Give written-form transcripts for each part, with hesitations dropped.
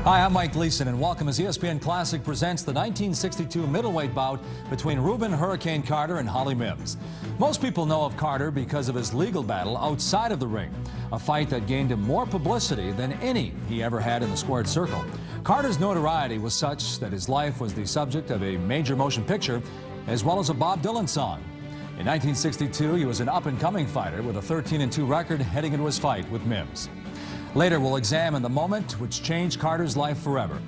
Hi, I'm Mike Gleason, and welcome as ESPN Classic presents the 1962 middleweight bout between Rubin "Hurricane" Carter and Holly Mims. Most people know of Carter because of his legal battle outside of the ring, a fight that gained him more publicity than any he ever had in the squared circle. Carter's notoriety was such that his life was the subject of a major motion picture as well as a Bob Dylan song. In 1962, he was an up-and-coming fighter with a 13-2 record heading into his fight with Mims. Later, we'll examine the moment which changed Carter's life forever.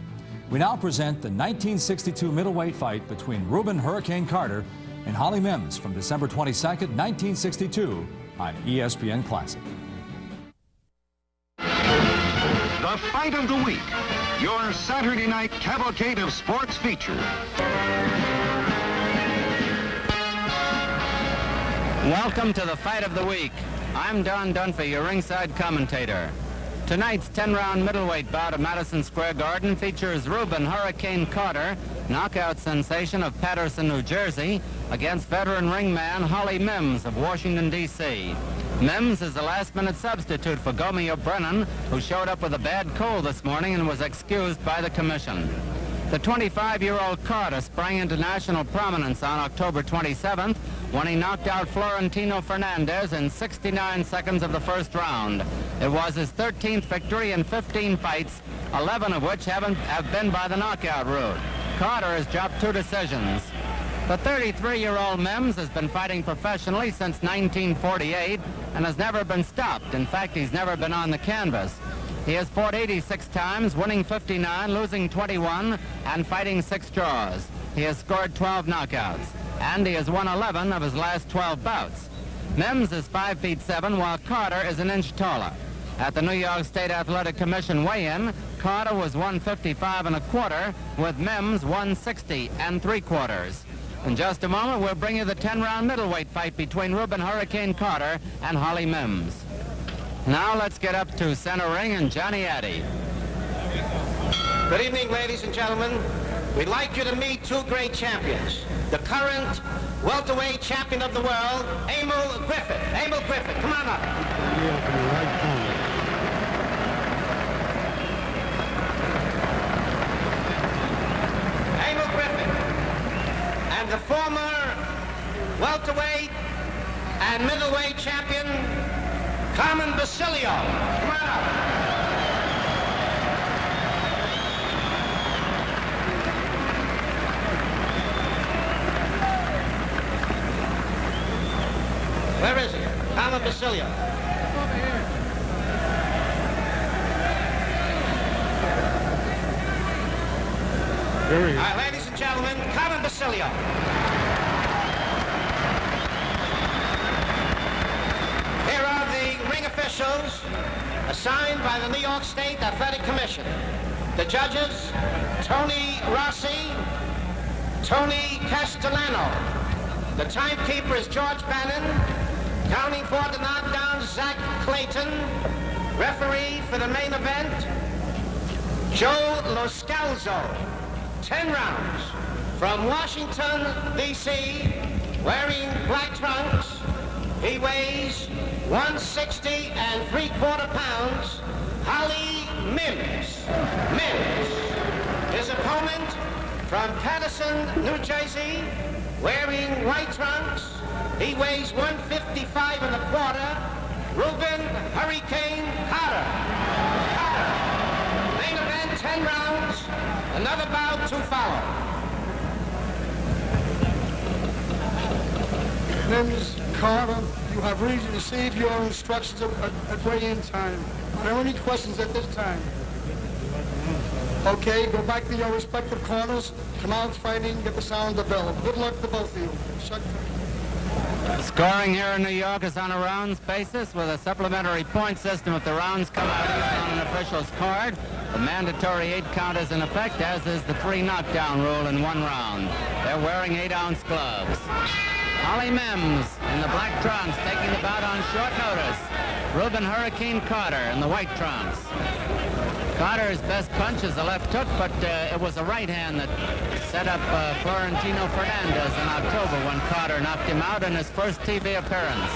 We now present the 1962 middleweight fight between Rubin "Hurricane" Carter and Holly Mims from December 22nd, 1962 on ESPN Classic. The Fight of the Week, your Saturday night cavalcade of sports features. Welcome to the Fight of the Week. I'm Don Dunphy, your ringside commentator. Tonight's 10-round middleweight bout of Madison Square Garden features Rubin "Hurricane" Carter, knockout sensation of Paterson, New Jersey, against veteran ringman Holly Mims of Washington, D.C. Mims is a last-minute substitute for Gomeo Brennan, who showed up with a bad cold this morning and was excused by the commission. The 25-year-old Carter sprang into national prominence on October 27th when he knocked out Florentino Fernandez in 69 seconds of the first round. It was his 13th victory in 15 fights, 11 of which have been by the knockout route. Carter has dropped 2 decisions. The 33-year-old Mims has been fighting professionally since 1948 and has never been stopped. In fact, he's never been on the canvas. He has fought 86 times, winning 59, losing 21, and fighting 6 draws. He has scored 12 knockouts, and he has won 11 of his last 12 bouts. Mims is 5'7", while Carter is an inch taller. At the New York State Athletic Commission weigh-in, Carter was 155 1/4, with Mims 160 3/4. In just a moment, we'll bring you the 10-round middleweight fight between Rubin "Hurricane" Carter and Holly Mims. Now let's get up to center ring and Johnny Addy. Good evening, ladies and gentlemen. We'd like you to meet 2 great champions. The current welterweight champion of the world, Emil Griffith. Emil Griffith, come on up. Emil Griffith. And the former welterweight and middleweight champion, Carmen Basilio. Come on up. Where is he? Carmen Basilio. Over here. There he is. All right, ladies and gentlemen, Carmen Basilio. Here are the ring officials assigned by the New York State Athletic Commission. The judges, Tony Rossi, Tony Castellani. The timekeeper is George Bannon. Counting for the knockdown, Zach Clayton. Referee for the main event, Joe Loscalzo. 10 rounds. From Washington, D.C., wearing black trunks. He weighs 160 3/4 pounds. Holly Mims. Mims. His opponent from Paterson, New Jersey, wearing white trunks. He weighs 155 1/4. Rubin "Hurricane" Carter. Carter. Main event, 10 rounds. Another bout to follow. Mims, Carter, you have reason to save your instructions at weigh-in time. Are there any questions at this time? Okay, go back to your respective corners. Come out fighting, get the sound of the bell. Good luck to both of you. Scoring here in New York is on a rounds basis with a supplementary point system if the rounds come out on an official's card. The mandatory 8 count is in effect, as is the 3 knockdown rule in 1 round. They're wearing 8-ounce gloves. Holly Mims in the black trunks taking the bout on short notice. Rubin "Hurricane" Carter in the white trunks. Carter's best punch is the left hook, but it was a right hand that set up Florentino Fernandez in October when Carter knocked him out in his first TV appearance.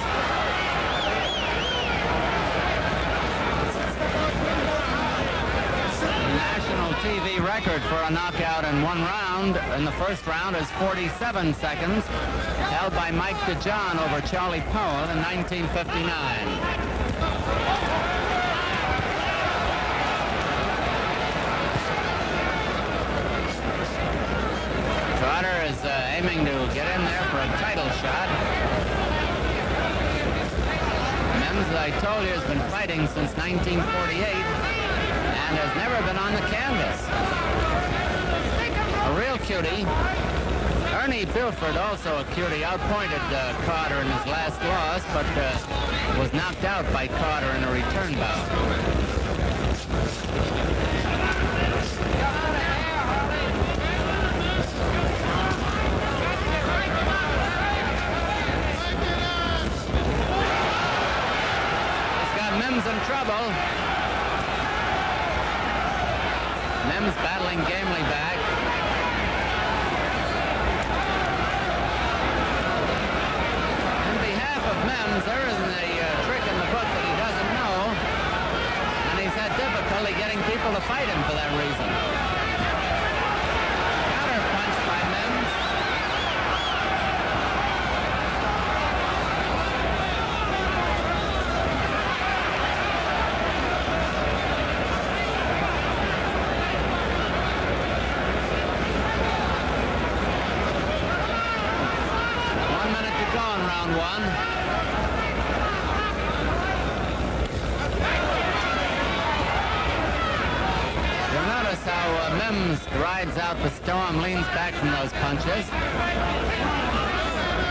TV record for a knockout in one round in the first round is 47 seconds, held by Mike DeJohn over Charley Powell in 1959. Carter is aiming to get in there for a title shot. Mims, as I told you, has been fighting since 1948 and has never been on the canvas. A real cutie. Ernie Buford, also a cutie, outpointed Carter in his last loss, but was knocked out by Carter in a return bout. Mims in trouble. Mims battling gamely back. On behalf of Mims, there isn't a trick in the book that he doesn't know, and he's had difficulty getting people to fight him for that reason. Counter punch by Mims. Mims rides out the storm, leans back from those punches.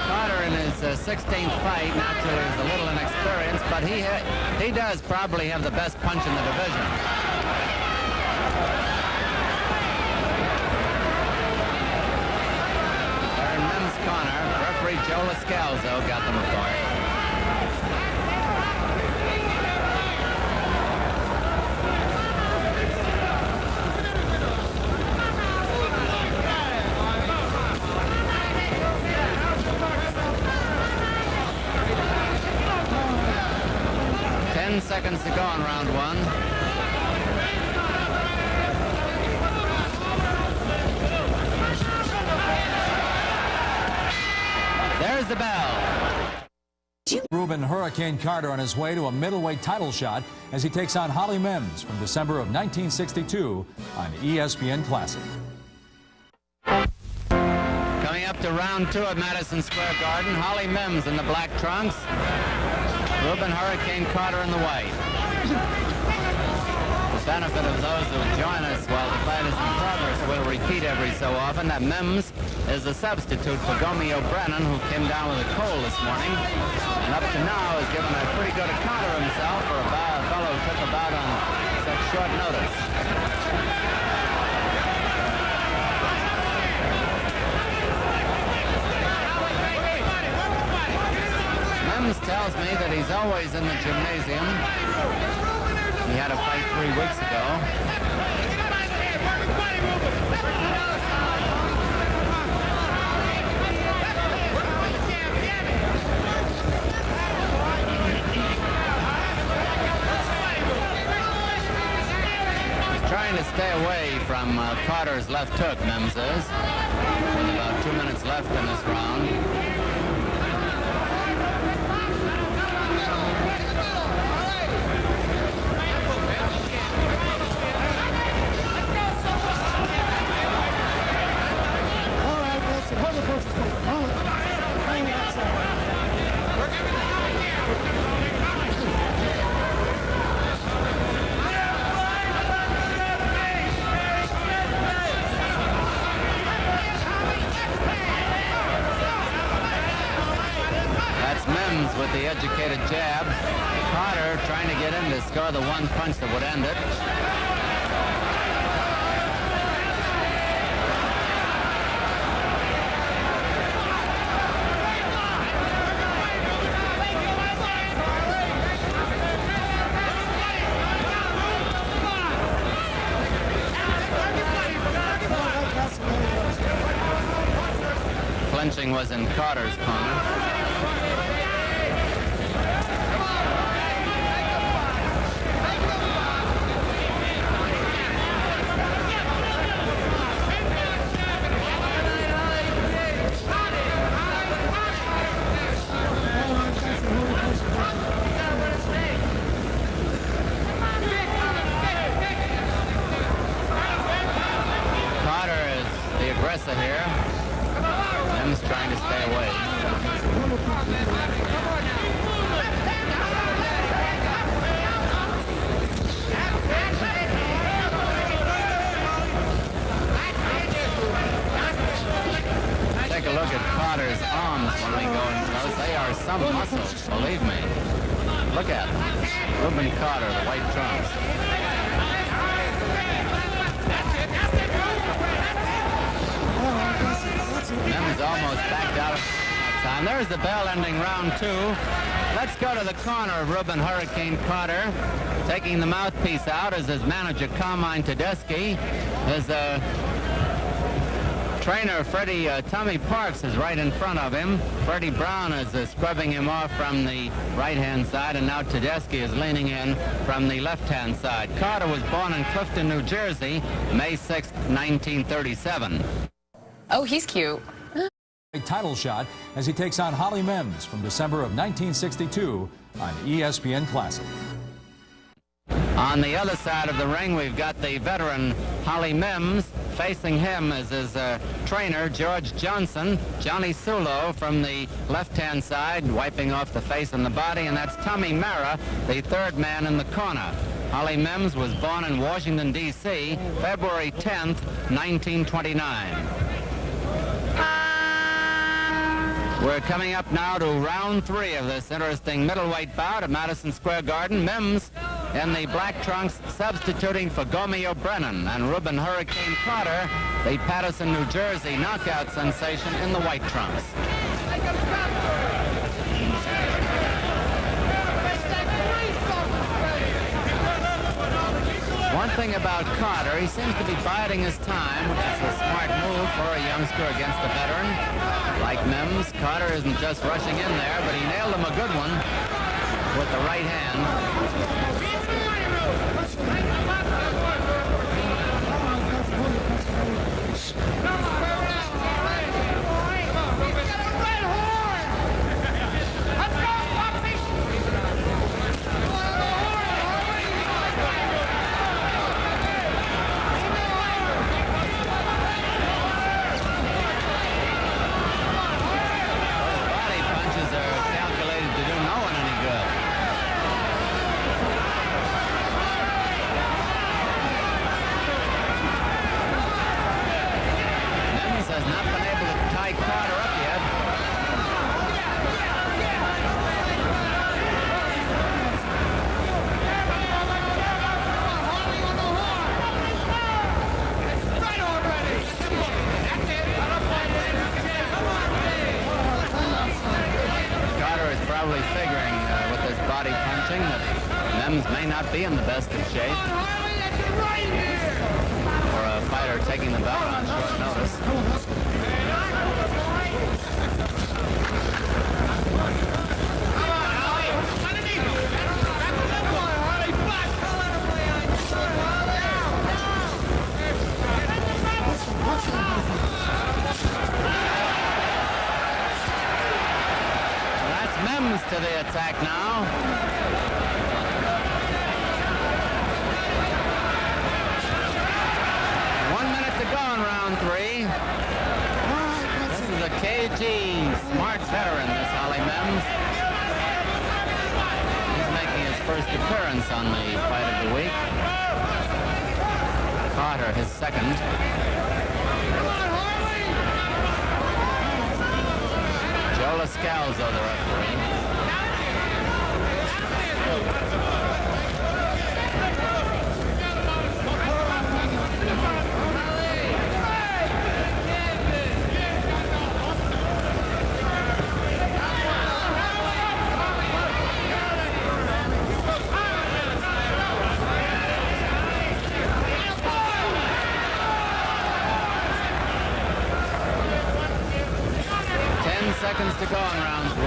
Carter in his 16th fight naturally is a little inexperienced, but he does probably have the best punch in the division. They're in Mims' corner. Referee Joe Lascalzo got them apart. Seconds to go in round one. There's the bell. Rubin Hurricane Carter on his way to a middleweight title shot as he takes on Holly Mims from December of 1962 on ESPN Classic. Coming up to round two at Madison Square Garden, Holly Mims in the black trunks. Rubin Hurricane Carter in the white. The benefit of those who join us while the fight is in progress will repeat every so often that Mims is a substitute for Gomeo Brennan, who came down with a cold this morning, and up to now has given a pretty good account of himself for a fellow who took a bout on such short notice. Mims tells me that he's always in the gymnasium. He had a fight 3 weeks ago. He's trying to stay away from Carter's left hook, Mims is, with about 2 minutes left in this round. Mims with the educated jab. Carter trying to get in to score the one punch that would end it. Clinching was in Carter's corner. aggressor here. Mims trying to stay away. Take a look at Carter's arms when we go in close. They are some muscles, believe me. Look at them. Rubin Carter, the white trunks. Mims almost backed out of that time. There's the bell ending round 2. Let's go to the corner of Rubin Hurricane Carter. Taking the mouthpiece out is his manager, Carmine Tedeschi. His trainer, Tommy Parks, is right in front of him. Freddie Brown is scrubbing him off from the right-hand side, and now Tedeschi is leaning in from the left-hand side. Carter was born in Clifton, New Jersey, May 6, 1937. Oh, he's cute. A title shot as he takes on Holly Mims from December of 1962 on ESPN Classic. On the other side of the ring, we've got the veteran Holly Mims. Facing him is his trainer, George Johnson. Johnny Sulo from the left-hand side, wiping off the face and the body, and that's Tommy Mara, the third man in the corner. Holly Mims was born in Washington, D.C., February 10th, 1929. We're coming up now to round 3 of this interesting middleweight bout at Madison Square Garden. Mims in the black trunks substituting for Gomeo Brennan, and Rubin Hurricane Carter, the Paterson, New Jersey knockout sensation, in the white trunks. One thing about Carter, he seems to be biding his time, which is a smart move for a youngster against a veteran. Like Mims, Carter isn't just rushing in there, but he nailed him a good one with the right hand. May not be in the best of shape for a fighter taking the bout on short notice. So that's Mims to the attack now. Smart veteran, this Holly Mims. He's making his first appearance on the Fight of the Week. Carter, his second. Joe Lascalzo, the referee. 10 seconds to go in round 3.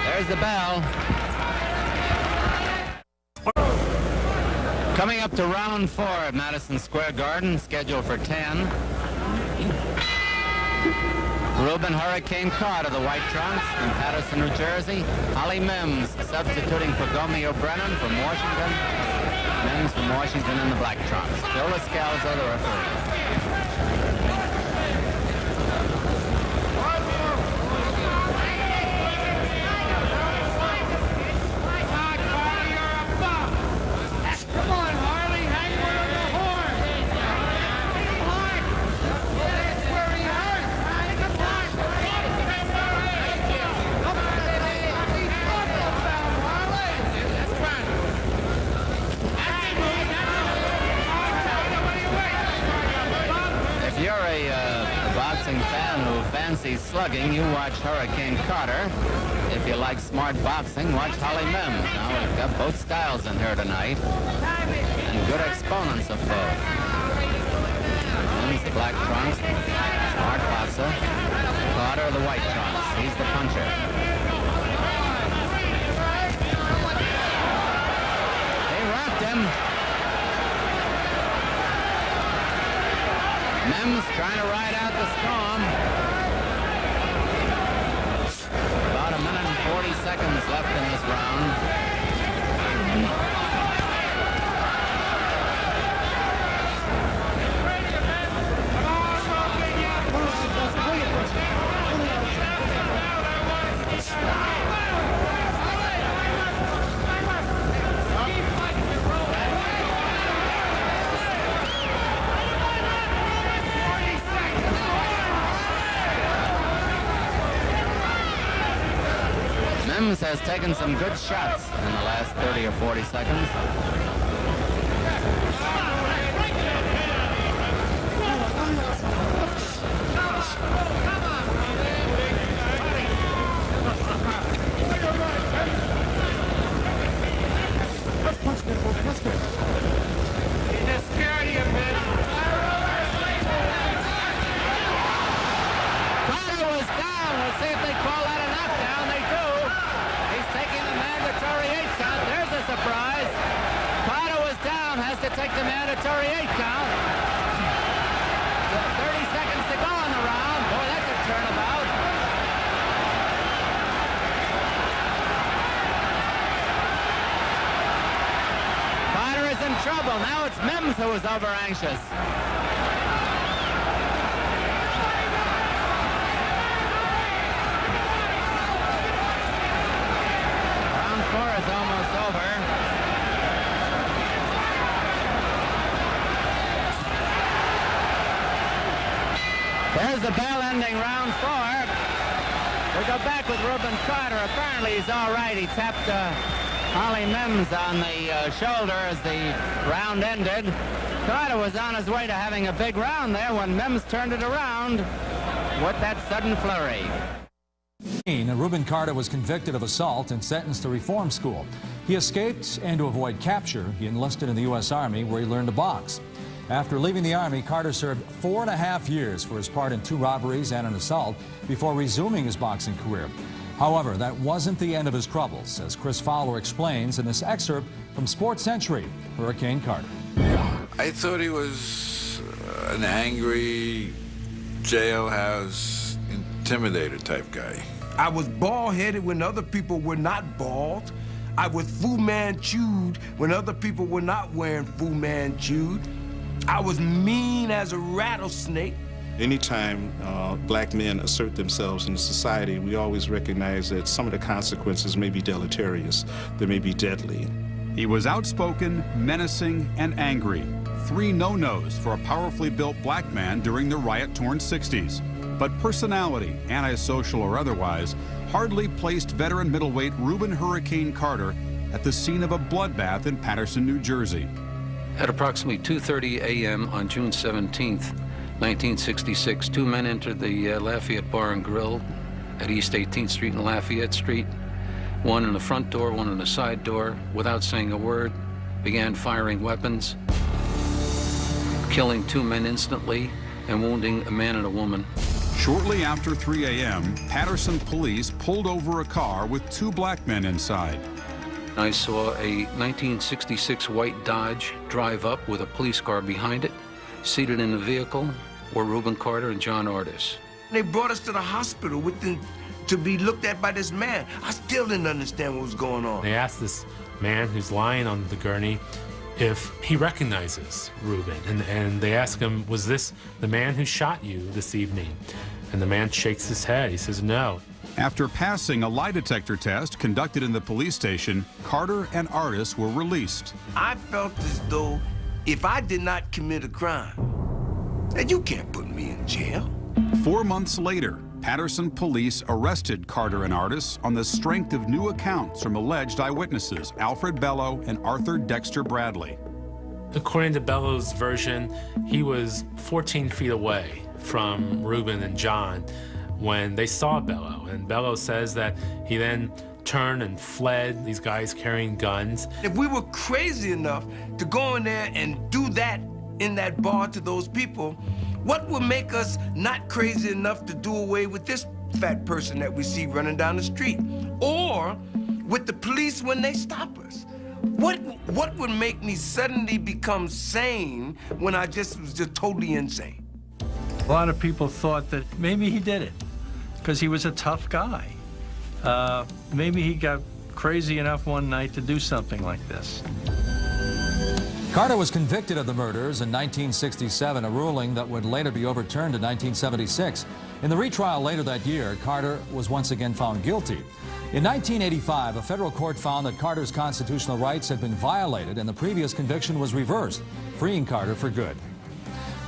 There's the bell. Coming up to round 4 at Madison Square Garden, scheduled for 10. Rubin Hurricane Carter, the white trunks from Paterson, New Jersey. Holly Mims substituting for Gomeo Brennan from Washington. Mims from Washington in the black trunks. Bill Escalzo, the referee. Fan who fancies slugging, you watch Hurricane Carter. If you like smart boxing, watch Holly Mims. Now we've got both styles in here tonight, and good exponents of both. Mims, the black trunks, smart boxer. Carter, the white trunks. He's the puncher. He wrapped him. Mims trying to ride out the storm. About a minute and 40 seconds left in this round. Mims has taken some good shots in the last 30 or 40 seconds. Carter was down. Let's see if they call that a knockdown. They do. He's taking the mandatory 8 count. There's a surprise. Carter was down, has to take the mandatory 8 count. 30 seconds to go in the round. Boy, that's a turnabout. Carter is in trouble. Now it's Mims who is over anxious. Is almost over. There's the bell ending round 4. We go back with Rubin Carter. Apparently he's all right. He tapped Holly Mims on the shoulder as the round ended. Carter was on his way to having a big round there when Mims turned it around with that sudden flurry. Rubin Carter was convicted of assault and sentenced to reform school. He escaped, and to avoid capture, he enlisted in the U.S. Army, where he learned to box. After leaving the Army, Carter served 4.5 years for his part in 2 robberies and an assault before resuming his boxing career. However, that wasn't the end of his troubles, as Chris Fowler explains in this excerpt from Sports Century, Hurricane Carter. I thought he was an angry, jailhouse intimidator type guy. I was bald-headed when other people were not bald. I was Fu Manchu'd when other people were not wearing Fu Manchu'd. I was mean as a rattlesnake. Anytime black men assert themselves in society, we always recognize that some of the consequences may be deleterious, they may be deadly. He was outspoken, menacing, and angry. 3 no-nos for a powerfully built black man during the riot-torn 60s. But personality, antisocial or otherwise, hardly placed veteran middleweight Rubin Hurricane Carter at the scene of a bloodbath in Paterson, New Jersey. At approximately 2:30 a.m. on June 17th, 1966, 2 men entered the Lafayette Bar and Grill at East 18th Street and Lafayette Street. One in the front door, one in the side door, without saying a word, began firing weapons, killing 2 men instantly and wounding a man and a woman. Shortly after 3 a.m., Paterson police pulled over a car with 2 black men inside. I saw a 1966 white Dodge drive up with a police car behind it. Seated in the vehicle were Rubin Carter and John Ordis. They brought us to the hospital to be looked at by this man. I still didn't understand what was going on. They asked this man who's lying on the gurney if he recognizes Rubin, and they ask him, was this the man who shot you this evening? And the man shakes his head. He says no. After passing a lie detector test conducted in the police station, Carter and Artis were released. I felt as though if I did not commit a crime, then you can't put me in jail. 4 months later, Patterson police arrested Carter and Artis on the strength of new accounts from alleged eyewitnesses Alfred Bellow and Arthur Dexter Bradley. According to Bellow's version, he was 14 feet away from Rubin and John when they saw Bellow. And Bellow says that he then turned and fled, these guys carrying guns. If we were crazy enough to go in there and do that in that bar to those people, what would make us not crazy enough to do away with this fat person that we see running down the street? Or with the police when they stop us? What would make me suddenly become sane when I just was just totally insane? A lot of people thought that maybe he did it because he was a tough guy. Maybe he got crazy enough one night to do something like this. Carter was convicted of the murders in 1967, a ruling that would later be overturned in 1976. In the retrial later that year, Carter was once again found guilty. In 1985, a federal court found that Carter's constitutional rights had been violated and the previous conviction was reversed, freeing Carter for good.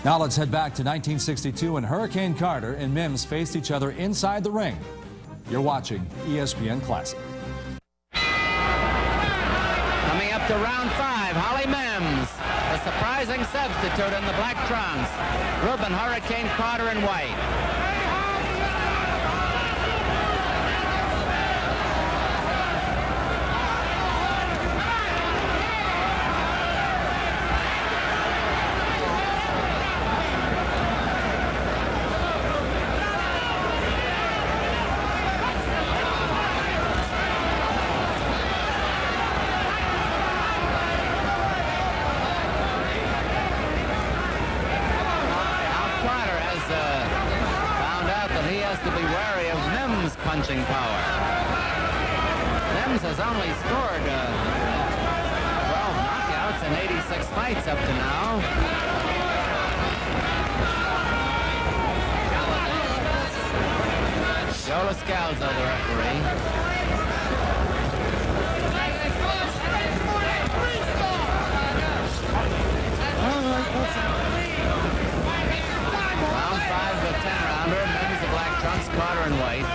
Now let's head back to 1962 when Hurricane Carter and Mims faced each other inside the ring. You're watching ESPN Classic. Coming up to round 5, Holly Mims, the surprising substitute in the black trunks. Rubin, Hurricane Carter in white. To be wary of Mims' punching power. Mims has only scored 12 knockouts in 86 fights up to now. Joe Scalzo, the referee. Round 5 to 10-rounder. Mims, the black trunks, Carter in white.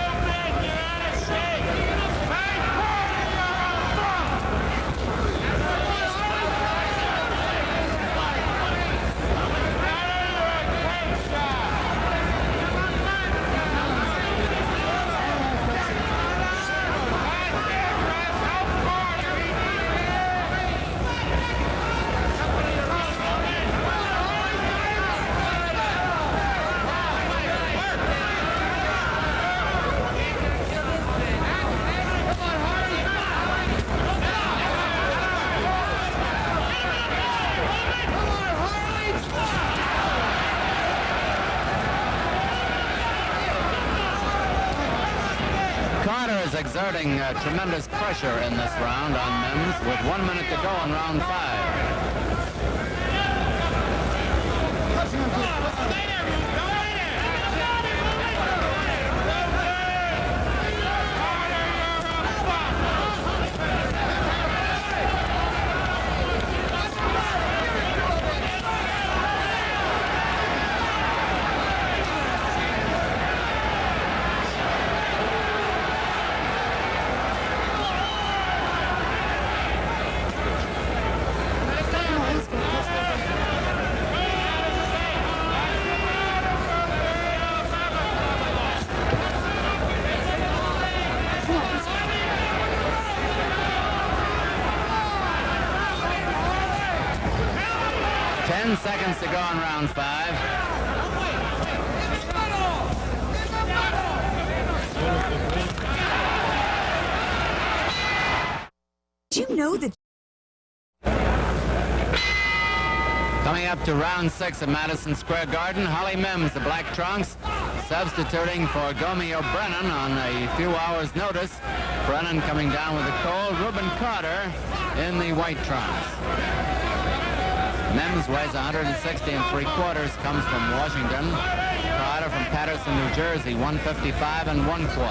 Exerting tremendous pressure in this round on Mims with 1 minute to go in round 5. Seconds to go in round 5. Do you know that? Coming up to round 6 at Madison Square Garden, Holly Mims, the black trunks, substituting for Gomeo Brennan on a few hours' notice. Brennan coming down with a cold. Rubin Carter in the white trunks. Mims weighs 160 3/4, comes from Washington. Carter from Patterson, New Jersey, 155 1/4.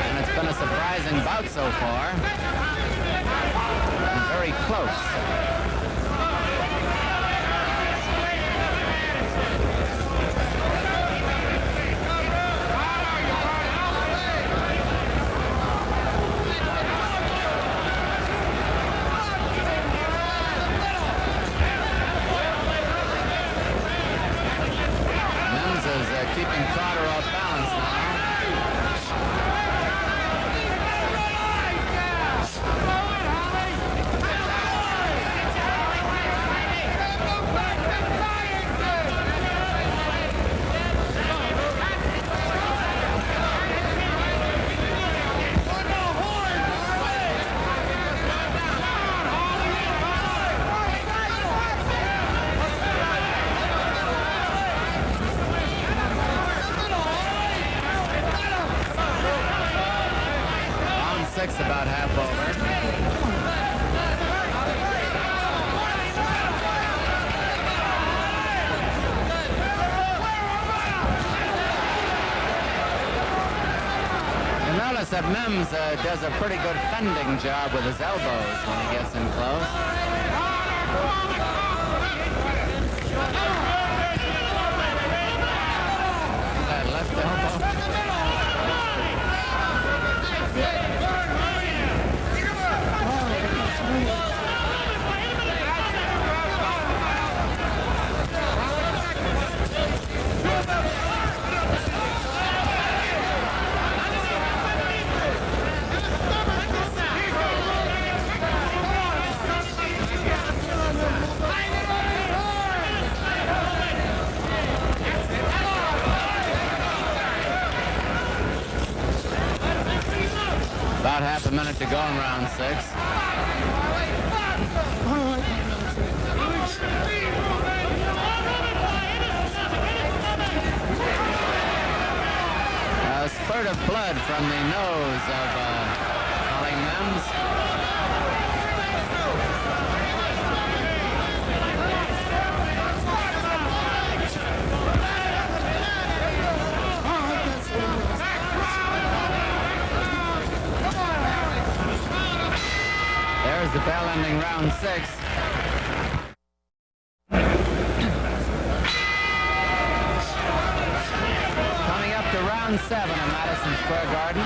And it's been a surprising bout so far. And very close. Keeping Carter off balance now. About half over. You notice that Mims does a pretty good fending job with his elbows when he gets in close. That left elbow. About half a minute to go in round 6. A spurt of blood from the nose of Holly Mims. There's the bell ending round 6. Coming up to round 7 in Madison Square Garden.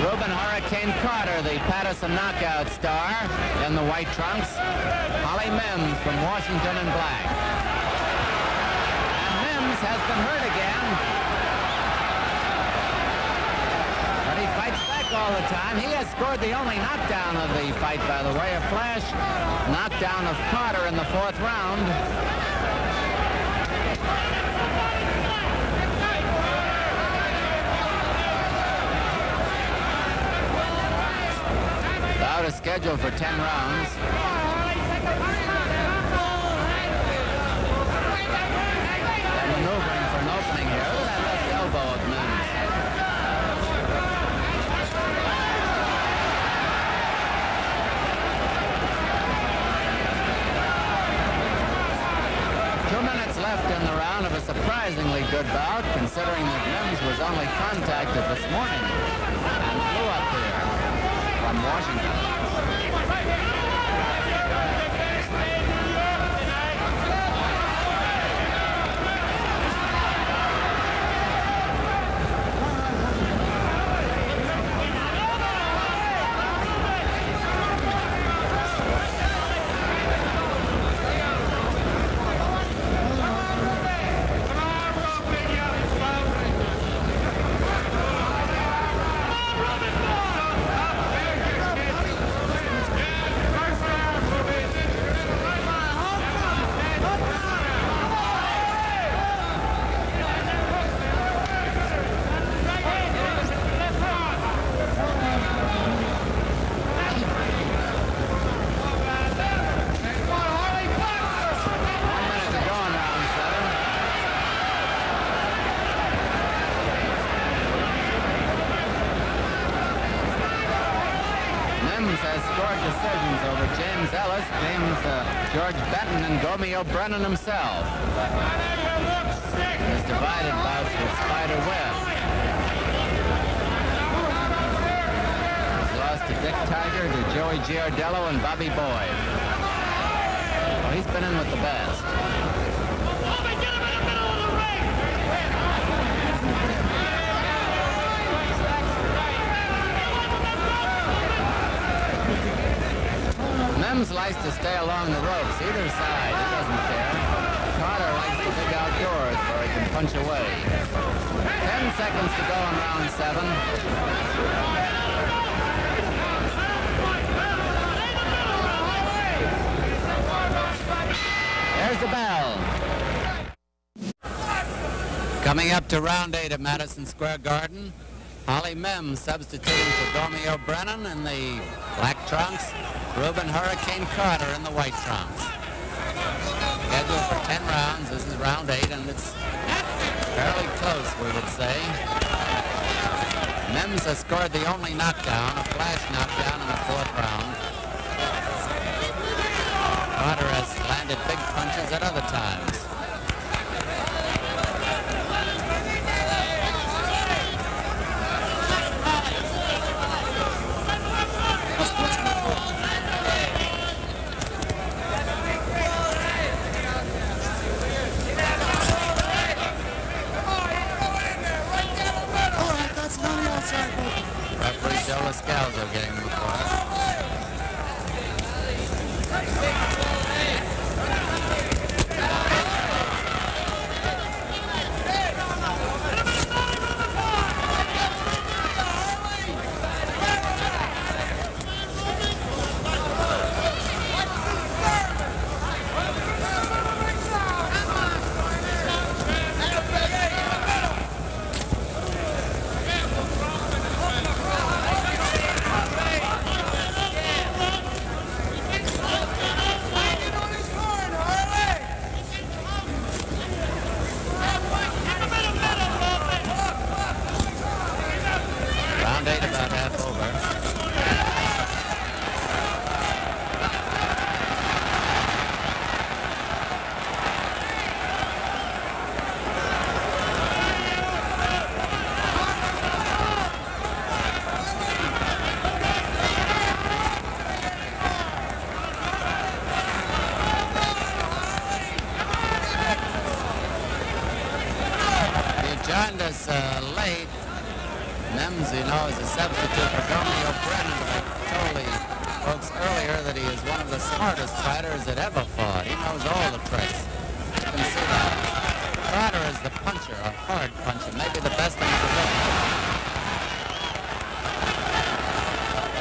Rubin Hurricane Carter, the Patterson knockout star in the white trunks. Holly Mims from Washington in black. And Mims has been hurt again. But he fights back all the time. He has scored the only knockdown of the fight, by the way, a flash knockdown of Carter in the 4th round. Bout is scheduled for 10 rounds. They're maneuvering for an opening here. Look at that left elbow of Mims. Left in the round of a surprisingly good bout, considering that Mims was only contacted this morning and flew up here from Washington. scored decisions over James Ellis, George Benton, and Gomeo Brennan himself. His divided bouts with Spider Webb. He's lost to Dick Tiger, to Joey Giardello, and Bobby Boyd. Well, he's been in with the best. Mims likes to stay along the ropes, either side. He doesn't care. Carter likes the big outdoors where he can punch away. 10 seconds to go in round 7. There's the bell. Coming up to round 8 at Madison Square Garden, Holly Mims substituting for Gomeo Brennan in the black trunks, Rubin Hurricane Carter in the white trunks. Scheduled for 10 rounds. This is round 8, and it's fairly close, we would say. Mims has scored the only knockdown, a flash knockdown in the 4th round. Carter has landed big punches at other times. Referee Joe Lascalzo getting the call. Joined us late. Mims, you know, is a substitute for Gomeo Brennan. I told the folks earlier that he is one of the smartest fighters that ever fought. He knows all the tricks. You can see that. Carter is the puncher, a hard puncher, maybe the best in the division.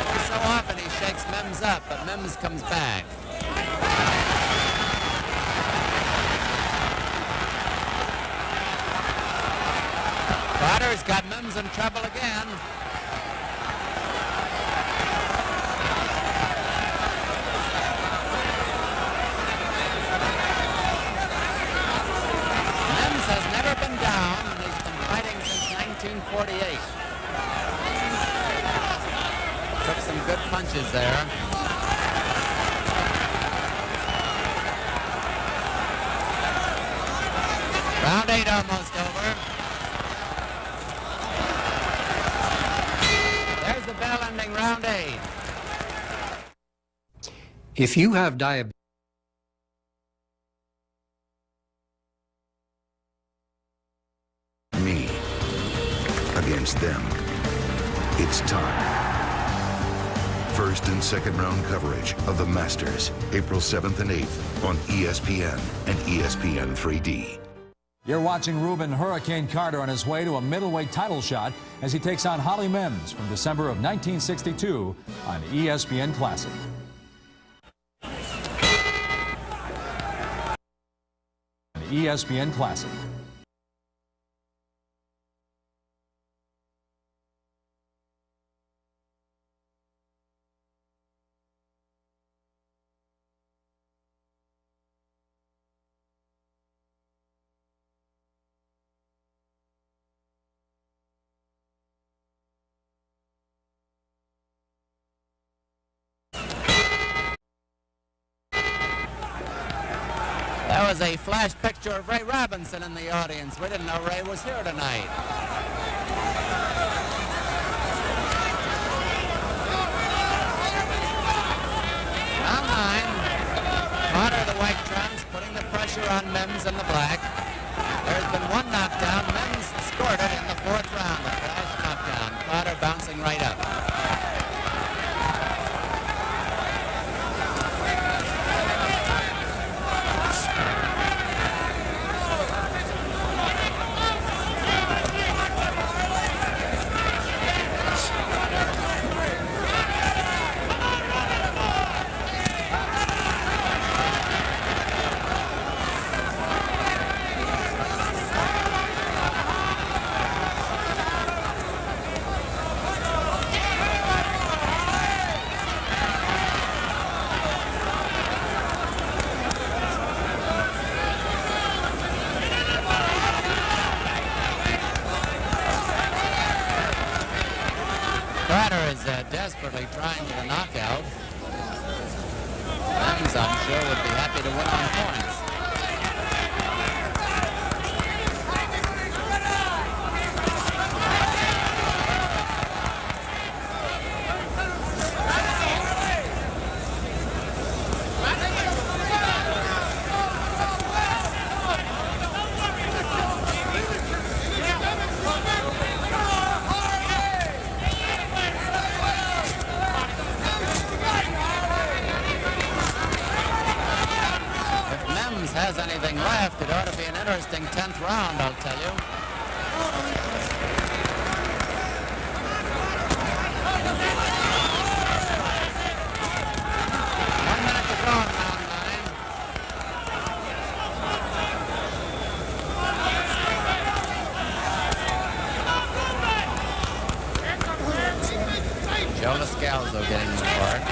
Every so often he shakes Mims up, but Mims comes back. Carter's got Mims in trouble again. Mims has never been down, and he's been fighting since 1948. Took some good punches there. Round 8 almost over. There's the bell ending round 8. If you have diabetes, me against them. It's time. First and second round coverage of the Masters, April 7th and 8th on ESPN and ESPN 3D. You're watching Rubin Hurricane Carter on his way to a middleweight title shot as he takes on Holly Mims from December of 1962 on ESPN Classic. ESPN Classic. was a flash picture of Ray Robinson in the audience. We didn't know Ray was here tonight. Round 9. Carter, the white trunks, putting the pressure on Mims in the black. There's been one knockdown. Mims scored it in the 4th round. A flash knockdown. Carter bouncing right up. Desperately trying for the knockout. Mims, I'm sure, would be happy to win on points. Has anything left, it ought to be an interesting 10th round, I'll tell you. One minute to go in round 9. Joe Lascalzo getting the part.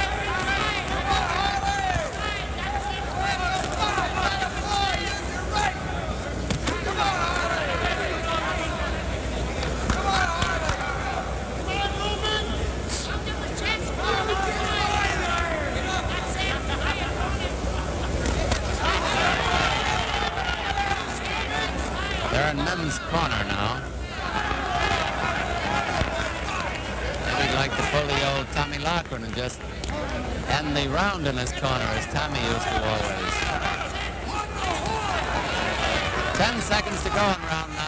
They're in Mims' corner now. Maybe he'd like to pull the old Tommy Loughran and just end the round in his corner as Tommy used to always. 10 seconds to go in round 9.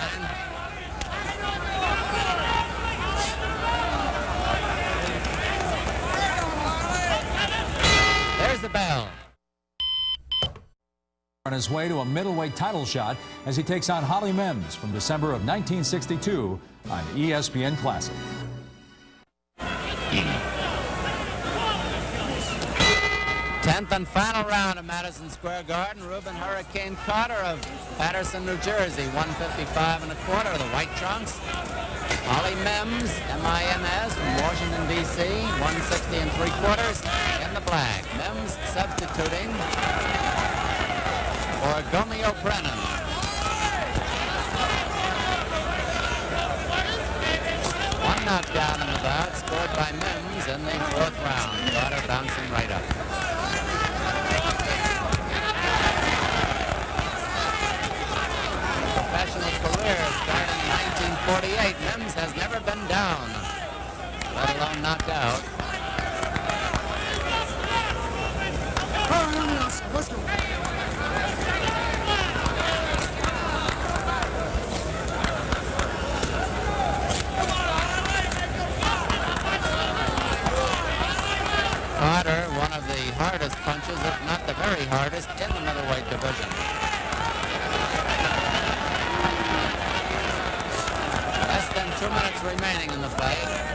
There's the bell. On his way to a middleweight title shot as he takes on Holly Mims from December of 1962 on ESPN Classic. 10th and final round of Madison Square Garden. Rubin Hurricane Carter of Patterson, New Jersey, 155 1/4, the white trunks. Holly Mims, M-I-M-S, from Washington, D.C., 160 3/4 in the black. Mims substituting for Gomeo Brennan. One knockdown in the bout, scored by Mims in the 4th round. Carter bouncing right up. Professional career starting in 1948. Mims has never been down, let alone knocked out. Let's go. Carter, one of the hardest punches, if not the very hardest, in the middleweight division. Less than 2 minutes remaining in the fight.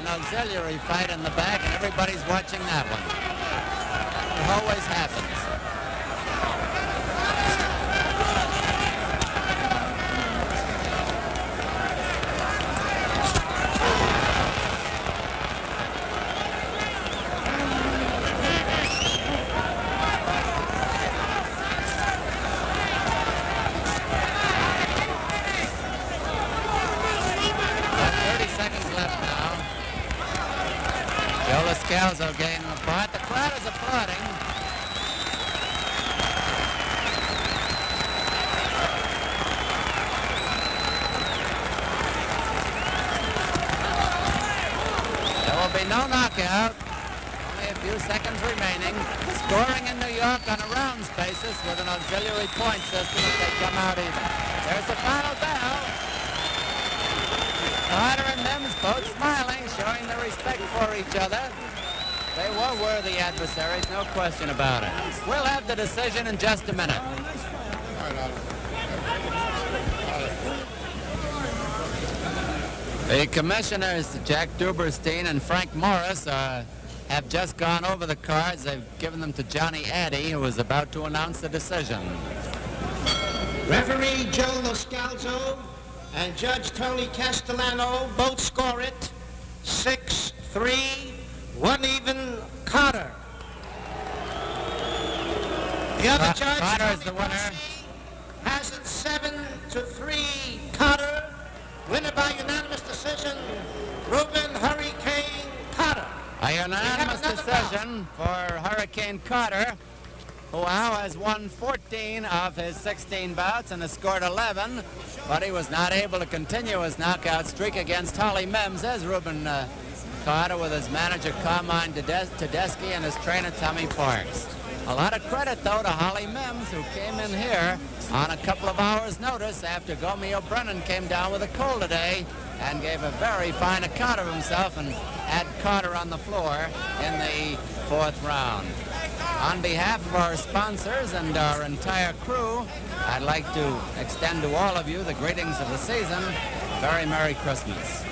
an auxiliary fight in the back, and everybody's watching that one. It always happens. Scalzo gaining the part. The crowd is applauding. There will be no knockout. Only a few seconds remaining. Scoring in New York on a rounds basis with an auxiliary point system if they come out even. There's the final bell. Carter and Mims both smiling, showing their respect for each other. They were worthy adversaries, no question about it. We'll have the decision in just a minute. The commissioners, Jack Duberstein and Frank Morris, have just gone over the cards. They've given them to Johnny Addy, who is about to announce the decision. Referee Joe Loscalzo and Judge Tony Castellano both score it 6-3. One even, Carter. The other judge, Carter is the winner. has it 7-3, Carter. Winner by unanimous decision, Rubin Hurricane Carter. A unanimous decision for Hurricane Carter, who now has won 14 of his 16 bouts and has scored 11, but he was not able to continue his knockout streak against Holly Mims as Rubin Carter with his manager Carmine Tedeschi and his trainer Tommy Parks. A lot of credit, though, to Holly Mims, who came in here on a couple of hours' notice after Gomi O'Brennan came down with a cold today and gave a very fine account of himself and had Carter on the floor in the 4th round. On behalf of our sponsors and our entire crew, I'd like to extend to all of you the greetings of the season. Very Merry Christmas.